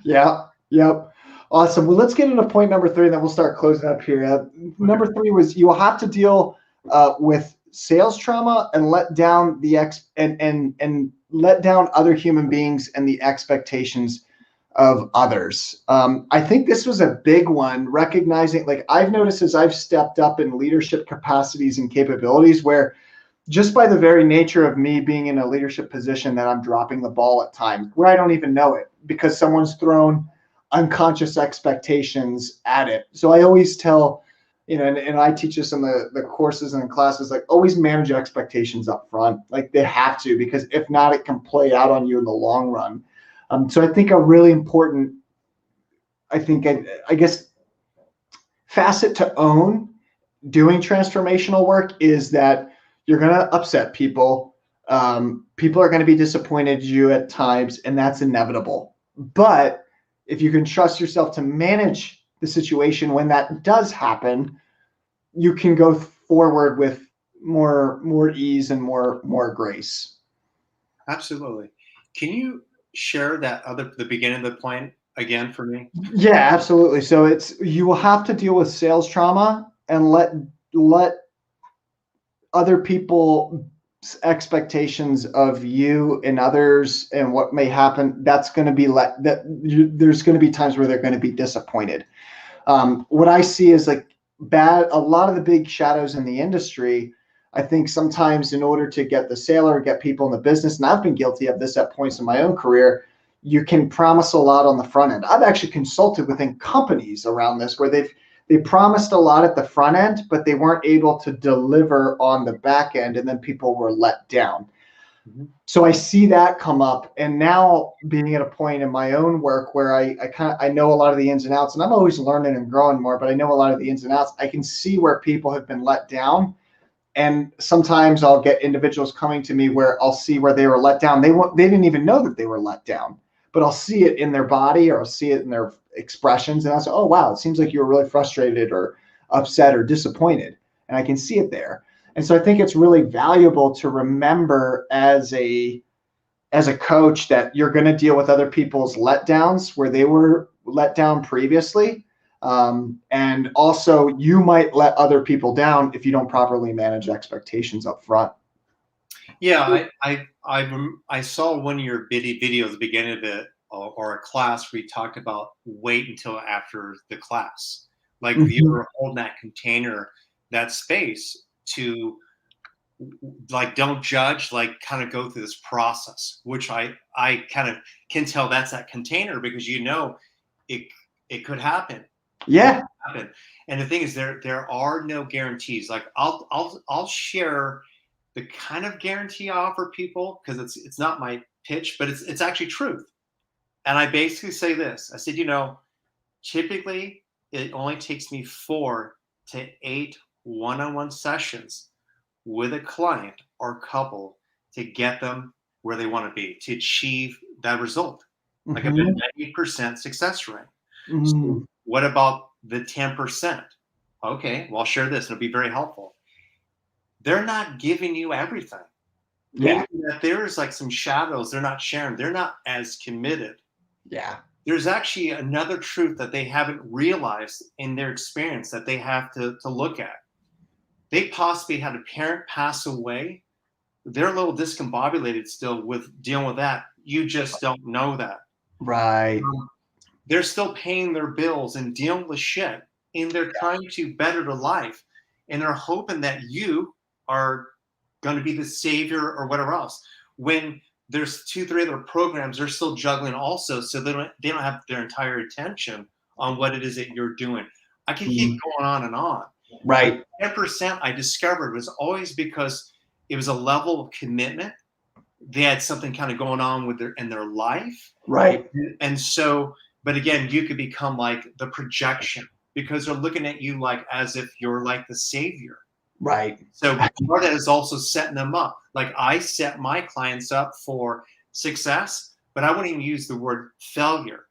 S1: Yeah, yep. Awesome. Well, let's get into point number three, and then we'll start closing up here. Number three was you will have to deal with sales trauma and let down and let down other human beings and the expectations of others. I think this was a big one, recognizing, like, I've noticed as I've stepped up in leadership capacities and capabilities where just by the very nature of me being in a leadership position that I'm dropping the ball at times where I don't even know it because someone's thrown unconscious expectations at it. So I always tell, and I teach this in the courses and classes, like, always manage expectations up front. Like, they have to, because if not, it can play out on you in the long run. So I think a really important, I guess, facet to own doing transformational work is that you're going to upset people. People are going to be disappointed in you at times, and that's inevitable. But if you can trust yourself to manage the situation when that does happen, you can go forward with more ease and more grace.
S2: Absolutely. Can you share the beginning of the plan again for me?
S1: Yeah, absolutely. So you will have to deal with sales trauma and let other people expectations of you and others and what may happen, that's going to be there's going to be times where they're going to be disappointed. What I see is like a lot of the big shadows in the industry. I think sometimes in order to get the sale or get people in the business, and I've been guilty of this at points in my own career, you can promise a lot on the front end. I've actually consulted within companies around this where they promised a lot at the front end, but they weren't able to deliver on the back end, and then people were let down.
S2: Mm-hmm.
S1: So I see that come up, and now being at a point in my own work where I know a lot of the ins and outs, and I'm always learning and growing more, but I know a lot of the ins and outs. I can see where people have been let down, and sometimes I'll get individuals coming to me where I'll see where they were let down. They didn't even know that they were let down, but I'll see it in their body or I'll see it in their expressions, and I'll say, "Oh wow, it seems like you were really frustrated or upset or disappointed," and I can see it there. And so I think it's really valuable to remember as a coach that you're going to deal with other people's letdowns where they were let down previously. And also, you might let other people down if you don't properly manage expectations up front.
S2: Yeah, I saw one of your videos at the beginning of it, or a class where you talked about wait until after the class, like you
S1: Mhm.
S2: were holding that container, that space to, like, don't judge, like, kind of go through this process, which I kind of can tell that's that container because it it could happen. It
S1: Yeah.
S2: could happen. And the thing is, there are no guarantees. Like, I'll share the kind of guarantee I offer people because it's not my pitch, but it's actually truth. And I basically say this. I said, typically it only takes me 4 to 8 one-on-one sessions with a client or couple to get them where they want to be, to achieve that result. Like, a
S1: Mhm.
S2: 90% success rate. So
S1: Mhm.
S2: what about the 10%? Okay, well, I'll share this. It'll be very helpful. They're not giving you everything,
S1: Yeah.
S2: meaning that there's like some shadows they're not sharing. They're not as committed.
S1: Yeah.
S2: There's actually another truth that they haven't realized in their experience that they have to look at. they possibly had a parent pass away. They're a little discombobulated still with dealing with that. You just don't know that.
S1: Right.
S2: They're still paying their bills and dealing with shit, and they're trying to better their life, and they're hoping that you are going to be the savior or whatever else. When there's 2, 3 other programs, they're still juggling also, so they don't have their entire attention on what it is that you're doing. I can keep going on and on.
S1: Right.
S2: 10% I discovered was always because it was a level of commitment. They had something kind of going on with in their life.
S1: Right.
S2: And so, but again, you could become like the projection because they're looking at you like as if you're like the savior.
S1: Right.
S2: So part of that is also setting them up. Like I set my clients up for success, but I wouldn't even use the word failure.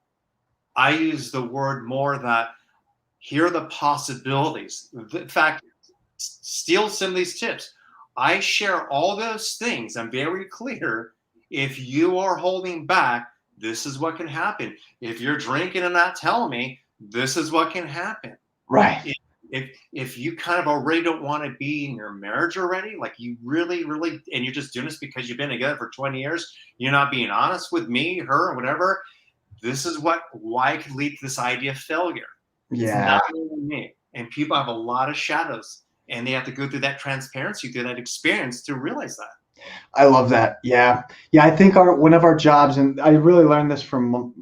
S2: I use the word more that here are the possibilities. In fact, steal some of these tips. I share all those things. I'm very clear. If you are holding back, this is what can happen. If you're drinking and not telling me, this is what can happen.
S1: Right.
S2: If you kind of already don't want to be in your marriage already, like you really, really, and you're just doing this because you've been together for 20 years, you're not being honest with me, her, or whatever, this is why it could lead to this idea of failure.
S1: Yeah.
S2: It's not really me. And people have a lot of shadows, and they have to go through that transparency, through that experience to realize that.
S1: I love that. Yeah. Yeah. I think one of our jobs, and I really learned this from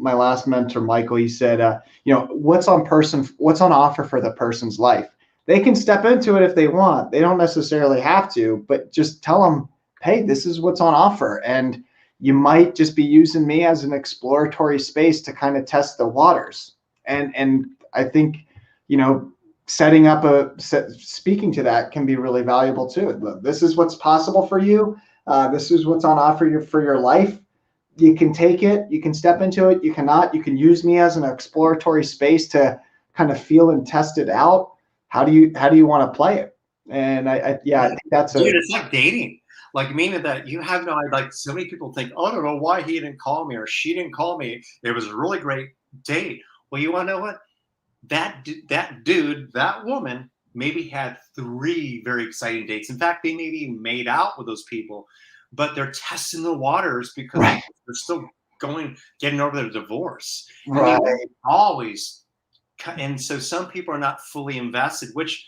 S1: my last mentor, Michael. He said, what's on offer for the person's life. They can step into it if they want. They don't necessarily have to, but just tell them, hey, this is what's on offer. And you might just be using me as an exploratory space to kind of test the waters. And I think, setting up speaking to that can be really valuable too. This is what's possible for you. This is what's on offer for your life. You can take it, you can step into it, you cannot. You can use me as an exploratory space to kind of feel and test it out. How do you want to play it? And I think that's
S2: dude, it's like dating. Like meaning that you have no, like so many people think, oh, I don't know why he didn't call me or she didn't call me. It was a really great date. Well, you want to know what? That dude, that woman maybe had 3 very exciting dates. In fact, they maybe made out with those people, but they're testing the waters because they're still getting over their divorce.
S1: Right.
S2: And always, and so some people are not fully invested, which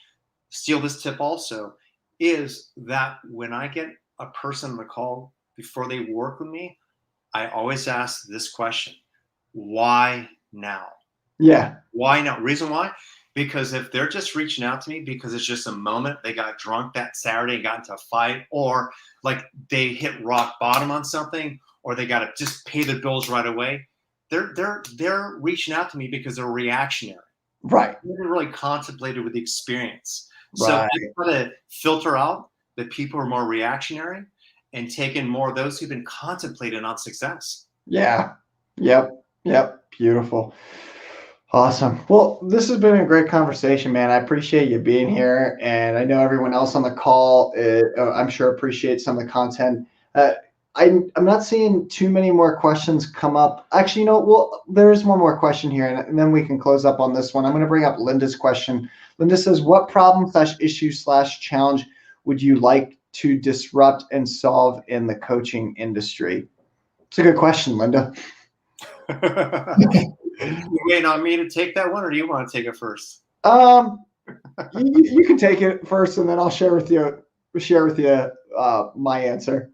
S2: steal this tip also, is that when I get a person on the call before they work with me, I always ask this question: why now?
S1: Yeah.
S2: Why not? Reason why? Because if they're just reaching out to me because it's just a moment, they got drunk that Saturday and got into a fight, or like they hit rock bottom on something, or they got to just pay their bills right away, they're reaching out to me because they're reactionary.
S1: Right.
S2: They haven't really contemplated with the experience. So
S1: Right.
S2: I try to filter out the people who are more reactionary and take in more of those who've been contemplating on success.
S1: Yeah. Yep. Beautiful. Awesome. Well, this has been a great conversation, man. I appreciate you being here, and I know everyone else on the call, I'm sure appreciates some of the content. I'm not seeing too many more questions come up. Actually, well, there is one more question here, and then we can close up on this one. I'm going to bring up Linda's question. Linda says, "What problem/issue/challenge would you like to disrupt and solve in the coaching industry?" It's a good question, Linda.
S2: You waiting on me to take that one, or do you want to take it first?
S1: You can take it first, and then I'll share with you my answer.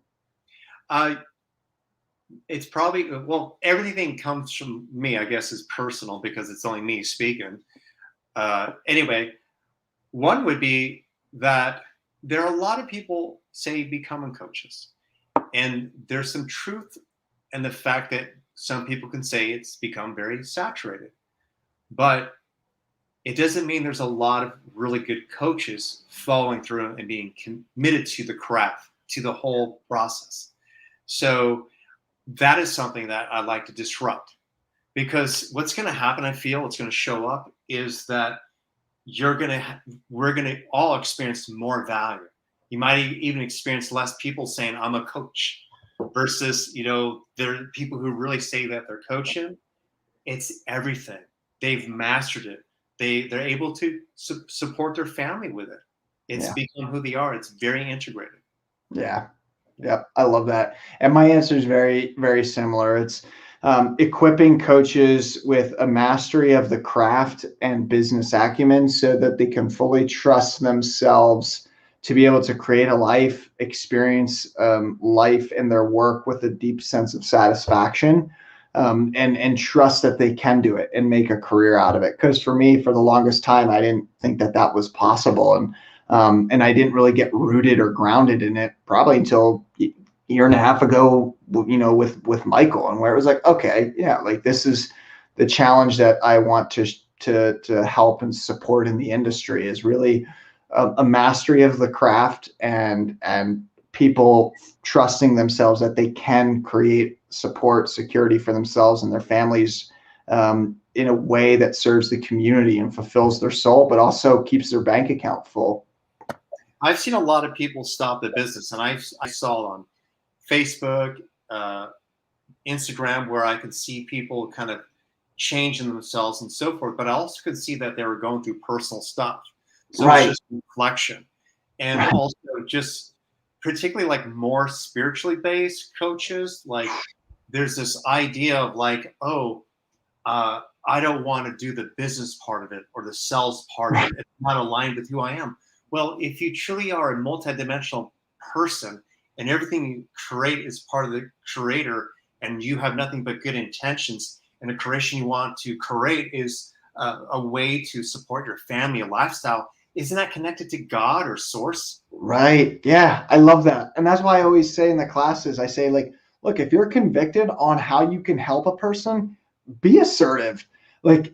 S2: It's probably, well, everything comes from me, I guess, is personal because it's only me speaking. Anyway, one would be that there are a lot of people say becoming coaches, and there's some truth in the fact that some people can say it's become very saturated, but it doesn't mean there's a lot of really good coaches following through and being committed to the craft, to the whole process. So that is something that I'd like to disrupt, because what's going to happen, I feel, what's going to show up is that we're going to all experience more value. You might even experience less people saying I'm a coach versus, there are people who really say that they're coaching. It's everything. They've mastered it. They're able to support their family with it. It's
S1: Yeah.
S2: become who they are. It's very integrated.
S1: Yeah. Yep. I love that. And my answer is very, very similar. It's equipping coaches with a mastery of the craft and business acumen so that they can fully trust themselves to be able to create a life, experience life in their work with a deep sense of satisfaction, and trust that they can do it and make a career out of it. Because for me, for the longest time, I didn't think that that was possible. And I didn't really get rooted or grounded in it probably until a year and a half ago, with Michael, and where it was like, okay, yeah, like this is the challenge that I want to help and support in the industry is really a mastery of the craft and people trusting themselves that they can create support, security for themselves and their families in a way that serves the community and fulfills their soul, but also keeps their bank account full.
S2: I've seen a lot of people stop the business, and I saw on Facebook, Instagram, where I could see people kind of changing themselves and so forth. But I also could see that they were going through personal stuff. So it's
S1: Right.
S2: just reflection. And
S1: Right.
S2: also just particularly like more spiritually based coaches, like there's this idea of like, oh, I don't want to do the business part of it or the sales part of it. It's not aligned with who I am. Well, if you truly are a multidimensional person and everything you create is part of the creator and you have nothing but good intentions and the creation you want to create is a way to support your family, a lifestyle, isn't that connected to God or source?
S1: Right. Yeah. I love that. And that's why I always say in the classes, I say, like, look, if you're convicted on how you can help a person, be assertive. Like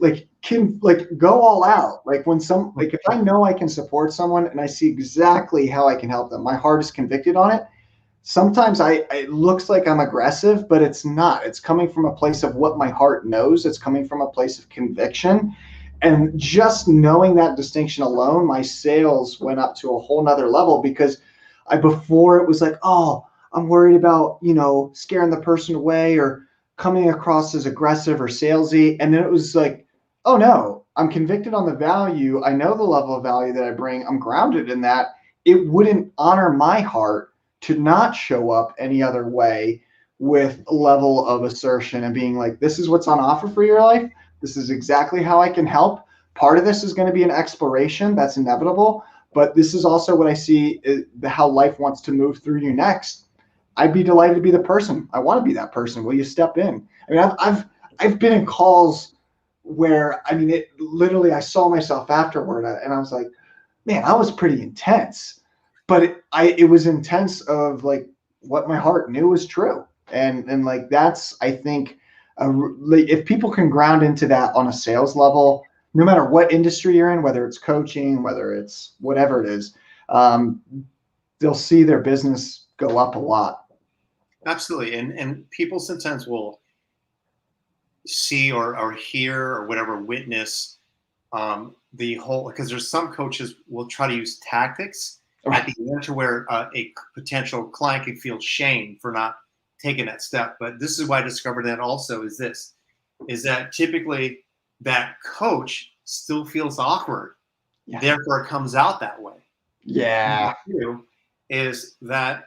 S1: go all out. Like if I know I can support someone and I see exactly how I can help them, my heart is convicted on it. Sometimes it looks like I'm aggressive, but it's not. It's coming from a place of what my heart knows. It's coming from a place of conviction. And just knowing that distinction alone, my sales went up to a whole nother level because before it was like, oh, I'm worried about, scaring the person away or coming across as aggressive or salesy. And then it was like, oh no, I'm convicted on the value. I know the level of value that I bring. I'm grounded in that. It wouldn't honor my heart to not show up any other way with a level of assertion and being like, this is what's on offer for your life. This is exactly how I can help. Part of this is going to be an exploration. That's inevitable. But this is also what I see how life wants to move through you next. I'd be delighted to be the person. I want to be that person. Will you step in? I mean, I've been in calls where, I mean, it literally, I saw myself afterward and I was like, man, I was pretty intense, but it was intense of like what my heart knew was true. And like, that's, I think, if people can ground into that on a sales level, no matter what industry you're in, whether it's coaching, whether it's whatever it is, they'll see their business go up a lot.
S2: Absolutely. And people sometimes will see or hear or whatever, witness the whole, because there's some coaches will try to use tactics at the end to where a potential client can feel shame for not taking that step. But this is why I discovered that also is that typically that coach still feels awkward.
S1: Yeah.
S2: Therefore, it comes out that way.
S1: Yeah.
S2: Two is that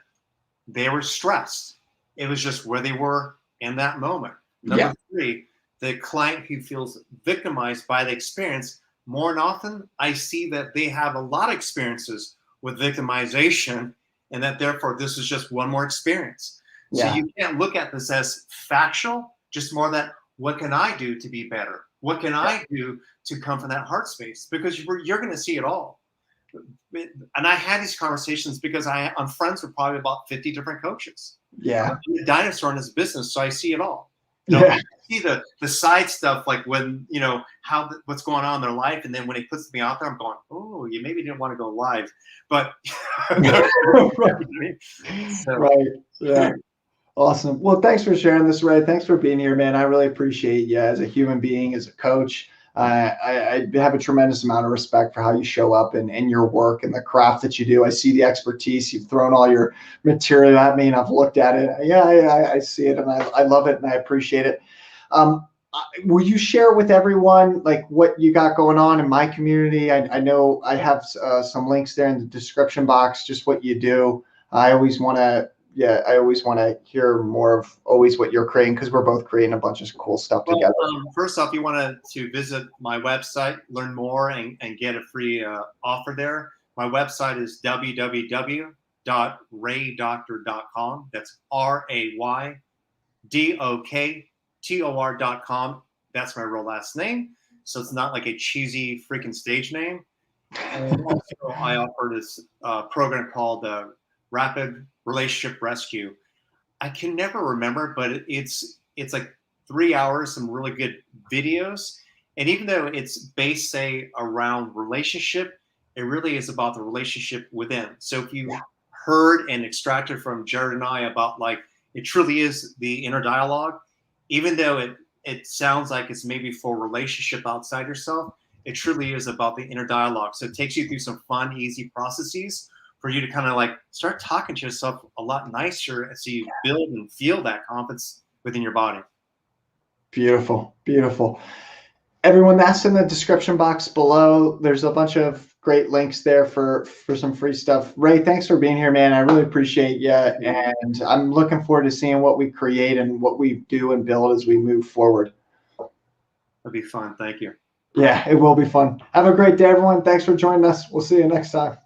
S2: they were stressed. It was just where they were in that moment. Number three, the client who feels victimized by the experience, more than often, I see that they have a lot of experiences with victimization and that therefore this is just one more experience. So you can't look at this as factual, just more that what can I do to be better? What can I do to come from that heart space? Because you're going to see it all. And I had these conversations because I'm friends with probably about 50 different coaches.
S1: Yeah.
S2: I'm a dinosaur in this business, so I see it all.
S1: I
S2: see the side stuff, like when, what's going on in their life. And then when he puts me out there, I'm going, oh, you maybe didn't want to go live. But,
S1: right. Yeah. Awesome. Well, thanks for sharing this, Ray. Thanks for being here, man. I really appreciate you as a human being, as a coach. I have a tremendous amount of respect for how you show up and your work and the craft that you do. I see the expertise. You've thrown all your material at me and I've looked at it. Yeah, I see it and I love it and I appreciate it. will you share with everyone like what you got going on in my community? I know I have some links there in the description box, just what you do. I always want to, yeah, I always want to hear more of always what you're creating, because we're both creating a bunch of cool stuff
S2: Well,
S1: together.
S2: first off, you want to visit my website, learn more, and get a free offer there. My website is www.raydoktor.com. That's RAYDOKTOR.com. That's my real last name. So it's not like a cheesy freaking stage name. And also, I offer this program called Rapid Relationship Rescue. I can never remember, but it's like 3 hours, some really good videos. And even though it's based, say, around relationship, it really is about the relationship within. So if you heard and extracted from Jared and I about like it truly is the inner dialogue, even though it sounds like it's maybe for a relationship outside yourself, it truly is about the inner dialogue. So it takes you through some fun, easy processes for you to kind of like start talking to yourself a lot nicer, so you build and feel that confidence within your body.
S1: Beautiful, beautiful. Everyone, that's in the description box below. There's a bunch of great links there for some free stuff. Ray, thanks for being here, man. I really appreciate you. And I'm looking forward to seeing what we create and what we do and build as we move forward.
S2: That'd be fun. Thank you.
S1: Yeah, it will be fun. Have a great day, everyone. Thanks for joining us. We'll see you next time.